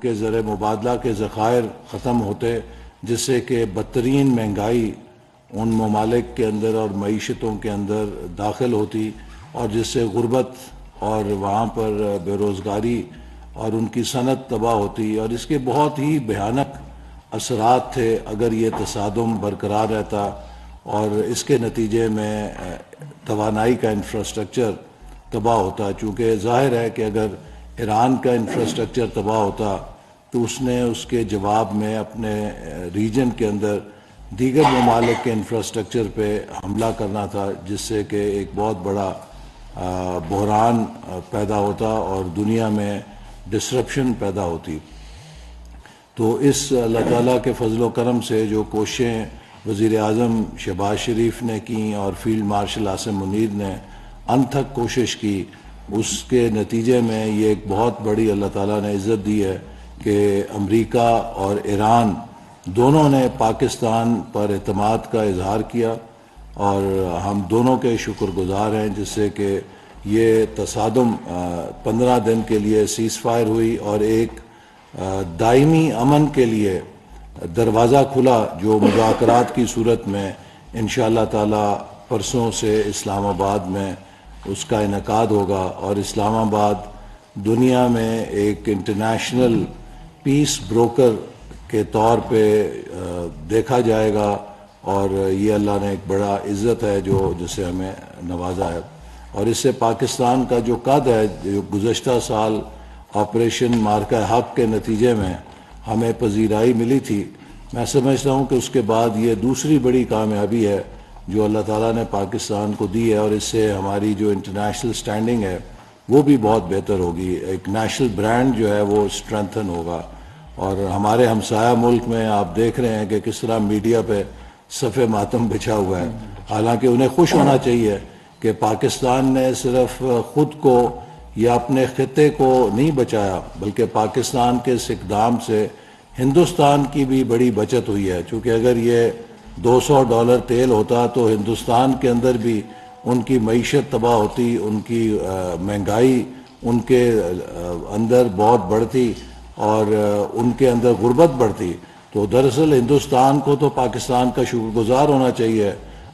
کیونکہ زر مبادلہ کے ذخائر ختم ہوتے، جس سے کہ بدترین مہنگائی ان ممالک کے اندر اور معیشتوں کے اندر داخل ہوتی، اور جس سے غربت اور وہاں پر بے روزگاری اور ان کی صنعت تباہ ہوتی، اور اس کے بہت ہی بھیانک اثرات تھے اگر یہ تصادم برقرار رہتا، اور اس کے نتیجے میں توانائی کا انفراسٹرکچر تباہ ہوتا، چونکہ ظاہر ہے کہ اگر ایران کا انفراسٹرکچر تباہ ہوتا تو اس نے اس کے جواب میں اپنے ریجن کے اندر دیگر ممالک کے انفراسٹرکچر پہ حملہ کرنا تھا، جس سے کہ ایک بہت بڑا بحران پیدا ہوتا اور دنیا میں ڈسرپشن پیدا ہوتی۔ تو اس اللہ تعالیٰ کے فضل و کرم سے جو کوششیں وزیر اعظم شہباز شریف نے کیں اور فیلڈ مارشل عاصم منیر نے انتھک کوشش کی، اس کے نتیجے میں یہ ایک بہت بڑی اللہ تعالیٰ نے عزت دی ہے کہ امریکہ اور ایران دونوں نے پاکستان پر اعتماد کا اظہار کیا، اور ہم دونوں کے شکر گزار ہیں، جس سے کہ یہ تصادم 15 دن کے لیے سیز فائر ہوئی اور ایک دائمی امن کے لیے دروازہ کھلا، جو مذاکرات کی صورت میں انشاءاللہ تعالی پرسوں سے اسلام آباد میں اس کا انعقاد ہوگا، اور اسلام آباد دنیا میں ایک انٹرنیشنل پیس بروکر کے طور پہ دیکھا جائے گا، اور یہ اللہ نے ایک بڑا عزت ہے جسے ہمیں نوازا ہے۔ اور اس سے پاکستان کا جو قد ہے، جو گزشتہ سال آپریشن مارکہ حق کے نتیجے میں ہمیں پذیرائی ملی تھی، میں سمجھتا ہوں کہ اس کے بعد یہ دوسری بڑی کامیابی ہے جو اللہ تعالیٰ نے پاکستان کو دی ہے، اور اس سے ہماری جو انٹرنیشنل سٹینڈنگ ہے وہ بھی بہت بہتر ہوگی، ایک نیشنل برانڈ جو ہے وہ سٹرینتھن ہوگا۔ اور ہمارے ہمسایہ ملک میں آپ دیکھ رہے ہیں کہ کس طرح میڈیا پہ صف ماتم بچھا ہوا ہے، حالانکہ انہیں خوش ہونا چاہیے کہ پاکستان نے صرف خود کو یا اپنے خطے کو نہیں بچایا، بلکہ پاکستان کے اس اقدام سے ہندوستان کی بھی بڑی بچت ہوئی ہے، چونکہ اگر یہ $200 تیل ہوتا تو ہندوستان کے اندر بھی ان کی معیشت تباہ ہوتی، ان کی مہنگائی ان کے اندر بہت بڑھتی، اور ان کے اندر غربت بڑھتی۔ تو دراصل ہندوستان کو تو پاکستان کا شکر گزار ہونا چاہیے،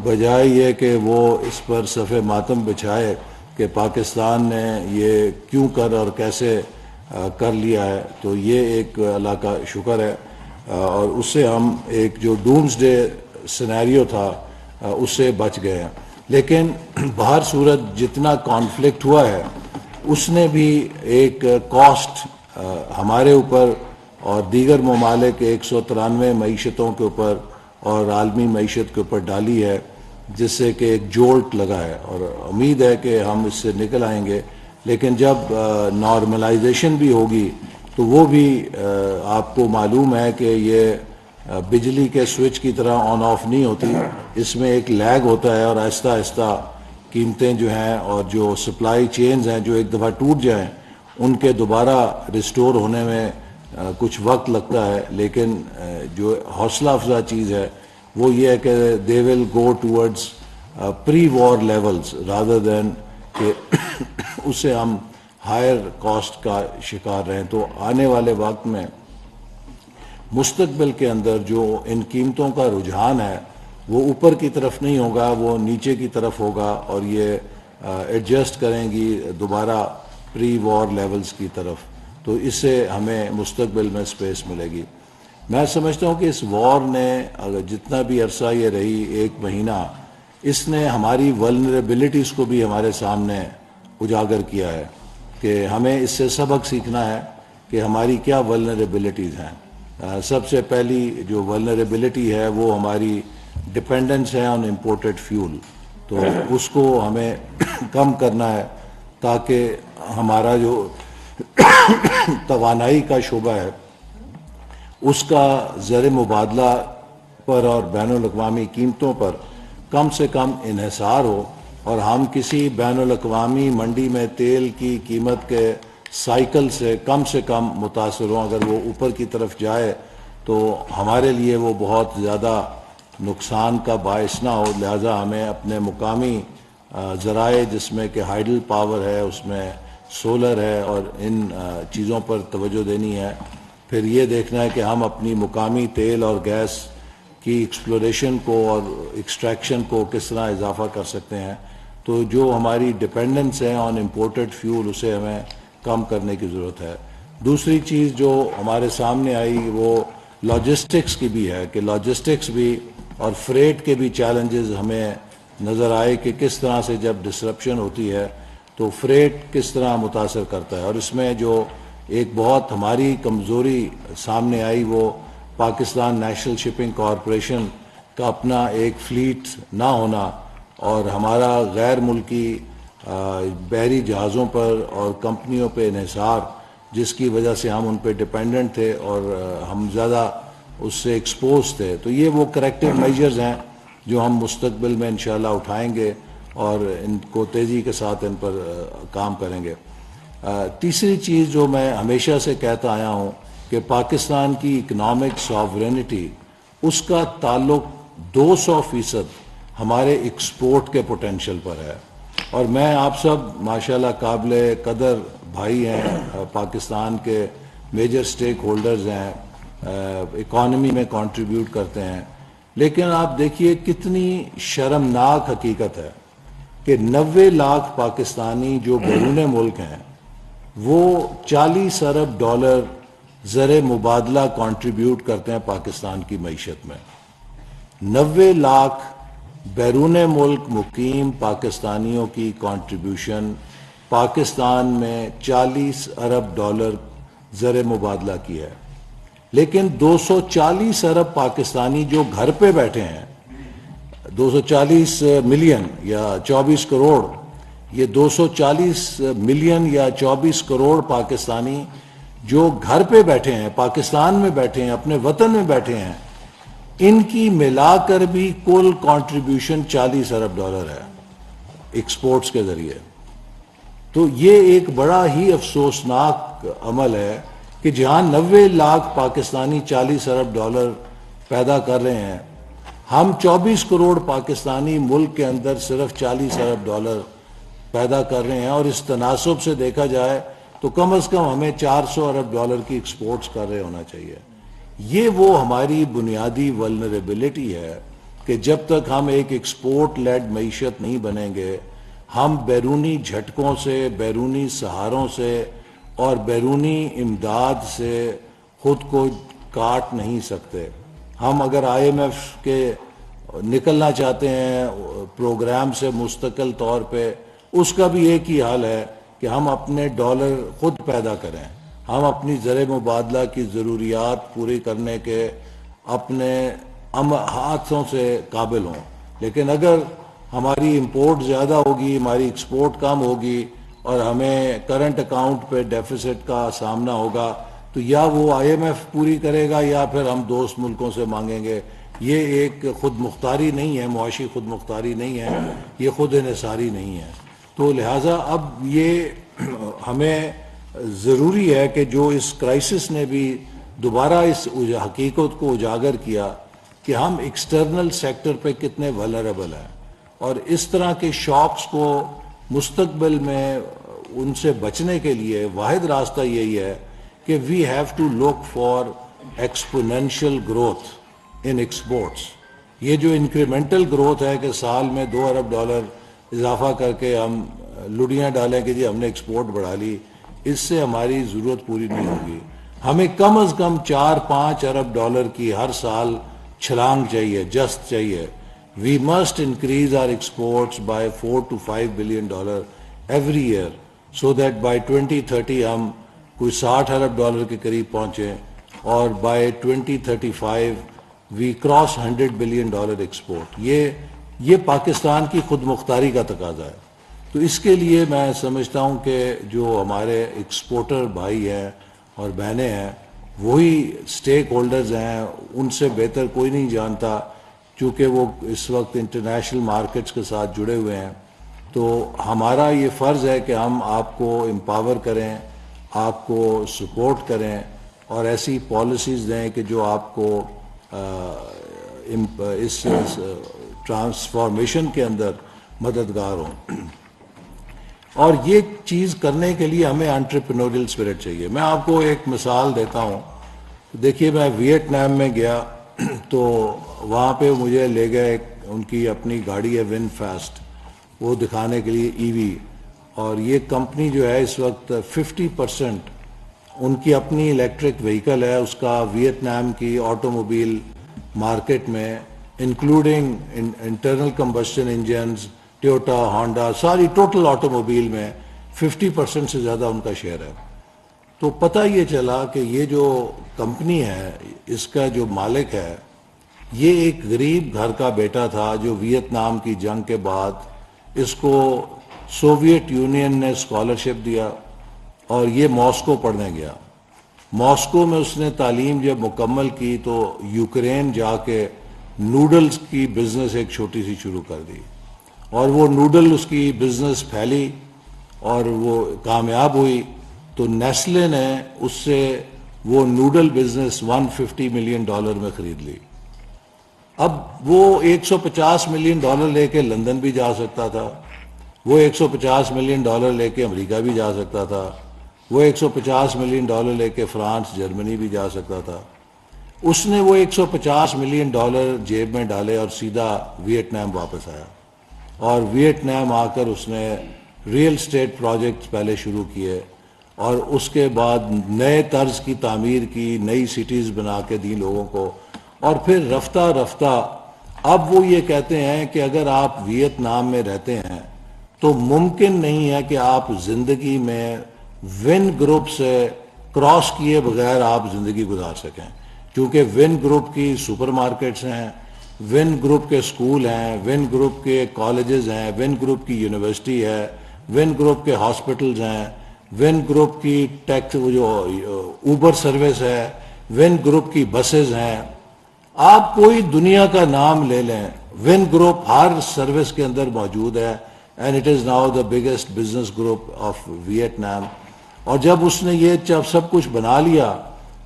بجائے یہ کہ وہ اس پر صف ماتم بچھائے کہ پاکستان نے یہ کیوں کر اور کیسے کر لیا ہے۔ تو یہ ایک اللہ کا شکر ہے، اور اس سے ہم ایک جو ڈومز ڈے سینیریو تھا اس سے بچ گئے ہیں۔ لیکن بہر صورت جتنا کانفلکٹ ہوا ہے اس نے بھی ایک کاسٹ ہمارے اوپر اور دیگر ممالک 193 معیشتوں کے اوپر اور عالمی معیشت کے اوپر ڈالی ہے، جس سے کہ ایک جولٹ لگا ہے، اور امید ہے کہ ہم اس سے نکل آئیں گے۔ لیکن جب نارملائزیشن بھی ہوگی تو وہ بھی آپ کو معلوم ہے کہ یہ بجلی کے سوئچ کی طرح آن آف نہیں ہوتی، اس میں ایک لیگ ہوتا ہے، اور آہستہ آہستہ قیمتیں جو ہیں اور جو سپلائی چینز ہیں جو ایک دفعہ ٹوٹ جائیں ان کے دوبارہ ریسٹور ہونے میں کچھ وقت لگتا ہے۔ لیکن جو حوصلہ افزا چیز ہے وہ یہ ہے کہ they will go towards pre-war levels rather than کہ اس سے ہم ہائر کاسٹ کا شکار رہیں۔ تو آنے والے وقت میں مستقبل کے اندر جو ان قیمتوں کا رجحان ہے وہ اوپر کی طرف نہیں ہوگا، وہ نیچے کی طرف ہوگا، اور یہ ایڈجسٹ کریں گی دوبارہ پری وار لیولز کی طرف۔ تو اس سے ہمیں مستقبل میں سپیس ملے گی۔ میں سمجھتا ہوں کہ اس وار نے اگر جتنا بھی عرصہ یہ رہی 1 مہینہ، اس نے ہماری ولنریبلٹیز کو بھی ہمارے سامنے اجاگر کیا ہے کہ ہمیں اس سے سبق سیکھنا ہے کہ ہماری کیا ولنریبلٹیز ہیں۔ سب سے پہلی جو ولنریبلٹی ہے وہ ہماری ڈپینڈنس ہے آن امپورٹڈ فیول، تو اس کو ہمیں کم کرنا ہے تاکہ ہمارا جو توانائی کا شعبہ ہے اس کا زر مبادلہ پر اور بین الاقوامی قیمتوں پر کم سے کم انحصار ہو، اور ہم کسی بین الاقوامی منڈی میں تیل کی قیمت کے سائیکل سے کم متاثر ہوں۔ اگر وہ اوپر کی طرف جائے تو ہمارے لیے وہ بہت زیادہ نقصان کا باعث نہ ہو، لہذا ہمیں اپنے مقامی ذرائع جس میں کہ ہائیڈل پاور ہے، اس میں سولر ہے، اور ان چیزوں پر توجہ دینی ہے۔ پھر یہ دیکھنا ہے کہ ہم اپنی مقامی تیل اور گیس کی ایکسپلوریشن کو اور ایکسٹریکشن کو کس طرح اضافہ کر سکتے ہیں. تو جو ہماری ڈپینڈنس ہے آن امپورٹڈ فیول اسے ہمیں کم کرنے کی ضرورت ہے. دوسری چیز جو ہمارے سامنے آئی وہ لاجسٹکس کی بھی ہے کہ لاجسٹکس بھی اور فریٹ کے بھی چیلنجز ہمیں نظر آئے کہ کس طرح سے جب ڈسرپشن ہوتی ہے تو فریٹ کس طرح متاثر کرتا ہے. اور اس میں جو ایک بہت ہماری کمزوری سامنے آئی وہ پاکستان نیشنل شپنگ کارپوریشن کا اپنا ایک فلیٹ نہ ہونا اور ہمارا غیر ملکی بحری جہازوں پر اور کمپنیوں پہ انحصار جس کی وجہ سے ہم ان پہ ڈپینڈنٹ تھے اور ہم زیادہ اس سے ایکسپوز تھے. تو یہ وہ کریکٹیو میجرز ہیں جو ہم مستقبل میں انشاءاللہ اٹھائیں گے اور ان کو تیزی کے ساتھ ان پر کام کریں گے. تیسری چیز جو میں ہمیشہ سے کہتا آیا ہوں کہ پاکستان کی اکنامک ساورینٹی اس کا تعلق 200% ہمارے ایکسپورٹ کے پوٹینشیل پر ہے. اور میں آپ سب ماشاءاللہ قابل قدر بھائی ہیں, پاکستان کے میجر سٹیک ہولڈرز ہیں, اکانومی میں کنٹریبیوٹ کرتے ہیں, لیکن آپ دیکھیے کتنی شرمناک حقیقت ہے کہ 90 لاکھ پاکستانی جو بیرون ملک ہیں وہ 40 ارب ڈالر زر مبادلہ کنٹریبیوٹ کرتے ہیں پاکستان کی معیشت میں. 90 لاکھ بیرون ملک مقیم پاکستانیوں کی کنٹریبیوشن پاکستان میں 40 ارب ڈالر زر مبادلہ کی ہے. لیکن 240 ارب پاکستانی جو گھر پہ بیٹھے ہیں, 240 ملین یا 24 کروڑ, یہ 240 ملین یا 24 کروڑ پاکستانی جو گھر پہ بیٹھے ہیں, پاکستان میں بیٹھے ہیں, اپنے وطن میں بیٹھے ہیں, ان کی ملا کر بھی کل کنٹریبیوشن 40 ارب ڈالر ہے ایکسپورٹس کے ذریعے. تو یہ ایک بڑا ہی افسوسناک عمل ہے کہ جہاں 90 لاکھ پاکستانی 40 ارب ڈالر پیدا کر رہے ہیں, ہم 24 کروڑ پاکستانی ملک کے اندر صرف 40 ارب ڈالر پیدا کر رہے ہیں. اور اس تناسب سے دیکھا جائے تو کم از کم ہمیں 400 ارب ڈالر کی ایکسپورٹس کر رہے ہونا چاہیے. یہ وہ ہماری بنیادی ولنریبلٹی ہے کہ جب تک ہم ایک ایکسپورٹ لیڈ معیشت نہیں بنیں گے, ہم بیرونی جھٹکوں سے, بیرونی سہاروں سے اور بیرونی امداد سے خود کو کاٹ نہیں سکتے. ہم اگر IMF کے نکلنا چاہتے ہیں پروگرام سے مستقل طور پہ, اس کا بھی ایک ہی حال ہے کہ ہم اپنے ڈالر خود پیدا کریں, ہم اپنی زر مبادلہ کی ضروریات پوری کرنے کے اپنے ہاتھوں سے قابل ہوں. لیکن اگر ہماری امپورٹ زیادہ ہوگی, ہماری ایکسپورٹ کم ہوگی اور ہمیں کرنٹ اکاؤنٹ پہ ڈیفیسٹ کا سامنا ہوگا تو یا وہ IMF پوری کرے گا یا پھر ہم دوست ملکوں سے مانگیں گے. یہ ایک خود مختاری نہیں ہے, معاشی خود مختاری نہیں ہے, یہ خود انحصاری نہیں ہے. تو لہٰذا اب یہ ہمیں ضروری ہے کہ جو اس کرائسس نے بھی دوبارہ اس حقیقت کو اجاگر کیا کہ ہم ایکسٹرنل سیکٹر پہ کتنے ولنریبل ہیں, اور اس طرح کے شاکس کو مستقبل میں ان سے بچنے کے لیے واحد راستہ یہی ہے کہ we have to look for exponential growth in exports. یہ جو انکریمنٹل گروتھ ہے کہ سال میں 2 ارب ڈالر اضافہ کر کے ہم لڑیاں ڈالیں کہ جی ہم نے ایکسپورٹ بڑھا لی, اس سے ہماری ضرورت پوری نہیں ہوگی. ہمیں کم از کم 4-5 ارب ڈالر کی ہر سال چھلانگ چاہیے, جست چاہیے. We must increase our exports by $4 to $5 billion every year so that by 2030 ہم کوئی 60 ارب ڈالر کے قریب پہنچیں اور by 2035 we cross $100 billion export. یہ پاکستان کی خود مختاری کا تقاضا ہے. تو اس کے لیے میں سمجھتا ہوں کہ جو ہمارے ایکسپورٹر بھائی ہیں اور بہنیں ہیں وہی سٹیک ہولڈرز ہیں, ان سے بہتر کوئی نہیں جانتا چونکہ وہ اس وقت انٹرنیشنل مارکیٹس کے ساتھ جڑے ہوئے ہیں. تو ہمارا یہ فرض ہے کہ ہم آپ کو امپاور کریں, آپ کو سپورٹ کریں اور ایسی پالیسیز دیں کہ جو آپ کو اس ٹرانسفارمیشن کے اندر مددگار ہوں. اور یہ چیز کرنے کے لیے ہمیں انٹرپرینوریل اسپرٹ چاہیے. میں آپ کو ایک مثال دیتا ہوں دیکھیے میں ویٹ نام میں گیا تو وہاں پہ مجھے لے گئے، ان کی اپنی گاڑی ہے ون فاسٹ، وہ دکھانے کے لیے ای وی، اور یہ کمپنی جو ہے اس وقت 50% ان کی اپنی الیکٹرک وہیکل ہے اس کا ویت نام کی آٹو موبائل مارکیٹ میں، including internal combustion engines, Toyota, Honda, ساری ٹوٹل آٹو موبائل میں 50% سے زیادہ ان کا شیئر ہے۔ تو پتہ یہ چلا کہ یہ جو کمپنی ہے اس کا جو مالک ہے یہ ایک غریب گھر کا بیٹا تھا جو ویت نام کی جنگ کے بعد اس کو سوویت یونین نے اسکالرشپ دیا اور یہ ماسکو پڑھنے گیا۔ ماسکو میں اس نے تعلیم جب مکمل کی تو یوکرین جا کے نوڈلز کی بزنس ایک چھوٹی سی شروع کر دی، اور وہ نوڈل اس کی بزنس پھیلی اور وہ کامیاب ہوئی، تو نیسلے نے اس سے وہ نوڈل بزنس $150 ملین میں خرید لی۔ اب وہ $150 ملین لے کے لندن بھی جا سکتا تھا، وہ $150 ملین لے کے امریکہ بھی جا سکتا تھا، وہ $150 ملین لے کے فرانس، جرمنی بھی جا سکتا تھا۔ اس نے وہ $150 ملین جیب میں ڈالے اور سیدھا ویت نام واپس آیا، اور ویت نام آ کر اس نے ریئل اسٹیٹ پروجیکٹس پہلے شروع کیے، اور اس کے بعد نئے طرز کی تعمیر کی، نئی سٹیز بنا کے دی لوگوں کو، اور پھر رفتہ رفتہ اب وہ یہ کہتے ہیں کہ اگر آپ ویت نام میں رہتے ہیں تو ممکن نہیں ہے کہ آپ زندگی میں ون گروپ سے کراس کیے بغیر آپ زندگی گزار سکیں، کیونکہ ون گروپ کی سپر مارکیٹس ہیں، ون گروپ کے سکول ہیں، ون گروپ کے کالجز ہیں، ون گروپ کی یونیورسٹی ہے، ون گروپ کے ہاسپٹلز ہیں، ون گروپ کی ٹیکس جو اوبر سروس ہے، ون گروپ کی بسز ہیں۔ آپ کوئی دنیا کا نام لے لیں، ون گروپ ہر سروس کے اندر موجود ہے، and it is now the biggest business group of Vietnam. اور جب اس نے یہ سب کچھ بنا لیا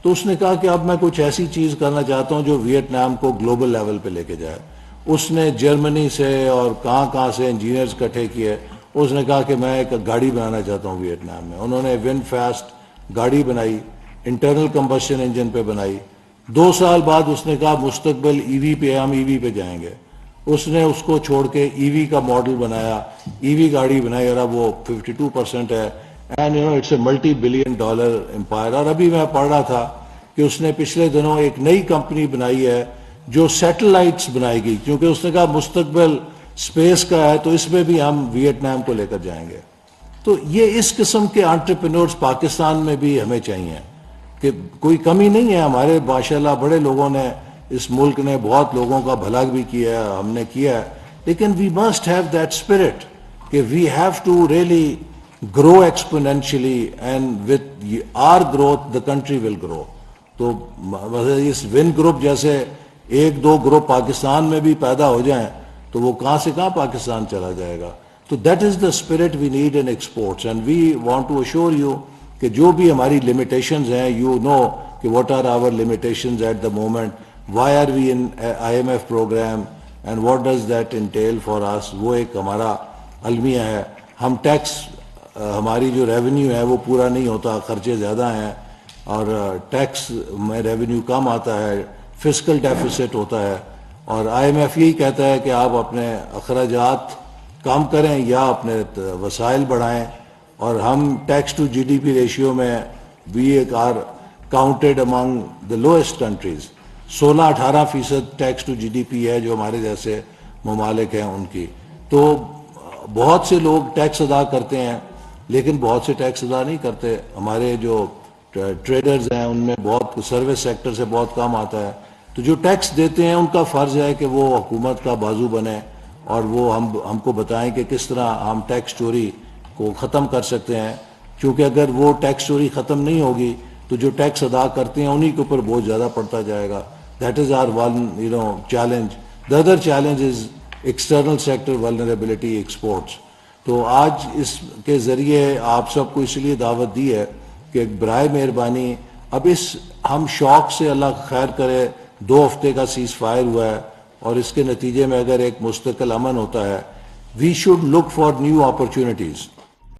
تو اس نے کہا کہ اب میں کچھ ایسی چیز کرنا چاہتا ہوں جو ویت نام کو گلوبل لیول پہ لے کے جائے۔ اس نے جرمنی سے اور کہاں سے انجینئرز اکٹھے کیے، اس نے کہا کہ میں ایک گاڑی بنانا چاہتا ہوں ویت نام میں۔ انہوں نے ون فاسٹ گاڑی بنائی، انٹرنل کمبشن انجن پہ بنائی۔ 2 سال بعد اس نے کہا مستقبل ای وی پہ، ہم ای وی پہ جائیں گے۔ اس نے اس کو چھوڑ کے ای وی کا ماڈل بنایا، ای وی گاڑی بنائی، اور اب وہ 52% ہے، and it's a multi billion dollar empire. اور ابھی میں پڑھ رہا تھا کہ اس نے پچھلے دنوں ایک نئی کمپنی بنائی ہے جو سیٹلائٹس بنائے گی، کیونکہ اس نے کہا مستقبل اسپیس کا ہے تو اس میں بھی ہم ویت نام کو لے کر جائیں گے۔ تو یہ اس قسم کے انٹرپرینورز پاکستان میں بھی ہمیں چاہیے، کہ کوئی کمی نہیں ہے ہمارے، ماشاءاللہ بڑے لوگوں نے، اس ملک نے بہت لوگوں کا بھلا بھی کیا ہے، ہم نے کیا ہے، لیکن we must have that spirit کہ we have to really grow exponentially, and with our growth the country will grow. تو اس ون گروپ جیسے 1-2 گروپ پاکستان میں بھی پیدا ہو جائیں تو وہ کہاں سے کہاں پاکستان چلا جائے گا۔ تو that is the spirit we need in exports, and we want to assure you کہ جو بھی ہماری لمیٹیشنز ہیں، یو نو کہ what are our limitations at the moment, why are we in IMF program and what does that entail for us, وہ ایک ہمارا المیہ ہے۔ ہم ٹیکس، ہماری جو ریونیو ہے وہ پورا نہیں ہوتا، خرچے زیادہ ہیں، اور ٹیکس میں ریونیو کم آتا ہے، فسکل ڈیفیسٹ ہوتا ہے، اور IMF یہی کہتا ہے کہ آپ اپنے اخراجات کم کریں یا اپنے وسائل بڑھائیں، اور ہم ٹیکس ٹو GDP ریشیو میں we are counted among the lowest countries. 16-18% tax to GDP ہے جو ہمارے جیسے ممالک ہیں ان کی۔ تو بہت سے لوگ ٹیکس ادا کرتے ہیں لیکن بہت سے ٹیکس ادا نہیں کرتے۔ ہمارے جو ٹریڈرز ہیں ان میں بہت، سروس سیکٹر سے بہت کم آتا ہے۔ تو جو ٹیکس دیتے ہیں ان کا فرض ہے کہ وہ حکومت کا بازو بنے، اور وہ ہم کو بتائیں کہ کس طرح ہم ٹیکس چوری کو ختم کر سکتے ہیں، کیونکہ اگر وہ ٹیکس چوری ختم نہیں ہوگی تو جو ٹیکس ادا کرتے ہیں انہی کے اوپر بہت زیادہ پڑتا جائے گا۔ That is our one challenge. The other challenge is external sector vulnerability, exports. تو آج اس کے ذریعے آپ سب کو اس لیے دعوت دی ہے کہ برائے مہربانی اب ہم شوق سے، اللہ خیر کرے، 2 ہفتے کا سیز فائر ہوا ہے، اور اس کے نتیجے میں اگر ایک مستقل امن ہوتا ہے، we should look for new opportunities.